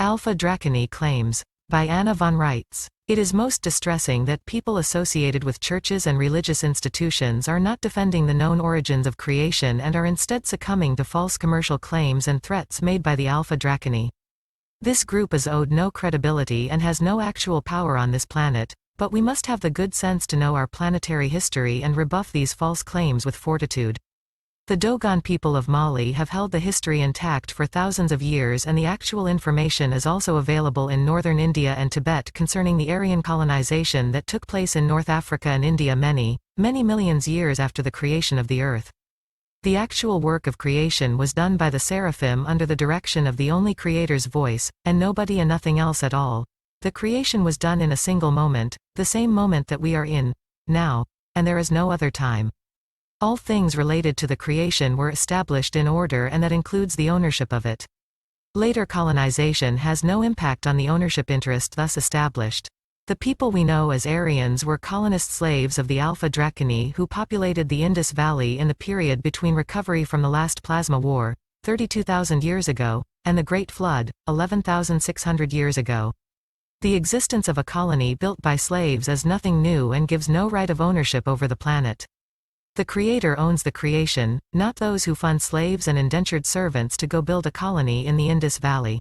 Alpha Draconii Claims. By Anna von Reitz. It is most distressing that people associated with churches and religious institutions are not defending the known origins of creation and are instead succumbing to false commercial claims and threats made by the Alpha Draconii. This group is owed no credibility and has no actual power on this planet, but we must have the good sense to know our planetary history and rebuff these false claims with fortitude. The Dogon people of Mali have held the history intact for thousands of years, and the actual information is also available in Northern India and Tibet concerning the Aryan colonization that took place in North Africa and India many millions years after the creation of the earth. The actual work of creation was done by the seraphim under the direction of the only Creator's voice, and nobody and nothing else at all. The creation was done in a single moment, the same moment that we are in now, and there is no other time. All things related to the creation were established in order, and that includes the ownership of it. Later colonization has no impact on the ownership interest thus established. The people we know as Aryans were colonist slaves of the Alpha Draconii who populated the Indus Valley in the period between recovery from the last plasma war, 32,000 years ago, and the Great Flood, 11,600 years ago. The existence of a colony built by slaves is nothing new and gives no right of ownership over the planet. The Creator owns the creation, not those who fund slaves and indentured servants to go build a colony in the Indus Valley.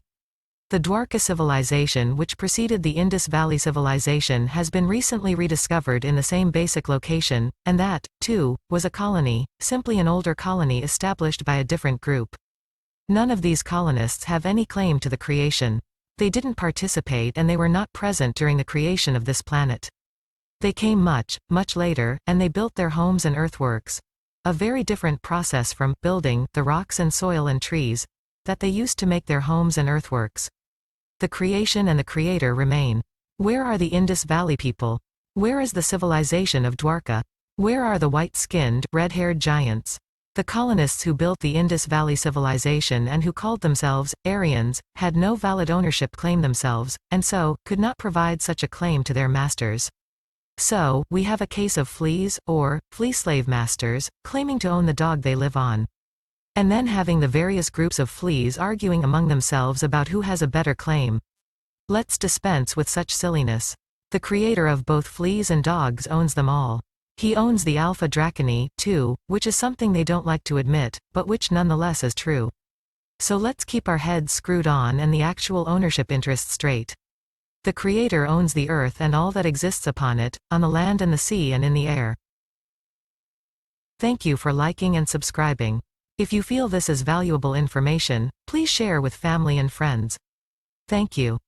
The Dwarka civilization, which preceded the Indus Valley civilization, has been recently rediscovered in the same basic location, and that, too, was a colony, simply an older colony established by a different group. None of these colonists have any claim to the creation. They didn't participate and they were not present during the creation of this planet. They came much later, and they built their homes and earthworks. A very different process from building the rocks and soil and trees that they used to make their homes and earthworks. The creation and the Creator remain. Where are the Indus Valley people? Where is the civilization of Dwarka? Where are the white-skinned, red-haired giants? The colonists who built the Indus Valley civilization and who called themselves Aryans had no valid ownership claim themselves, and so could not provide such a claim to their masters. So, we have a case of fleas, or flea slave masters, claiming to own the dog they live on. And then having the various groups of fleas arguing among themselves about who has a better claim. Let's dispense with such silliness. The Creator of both fleas and dogs owns them all. He owns the Alpha Draconii, too, which is something they don't like to admit, but which nonetheless is true. So let's keep our heads screwed on and the actual ownership interests straight. The Creator owns the earth and all that exists upon it, on the land and the sea and in the air. Thank you for liking and subscribing. If you feel this is valuable information, please share with family and friends. Thank you.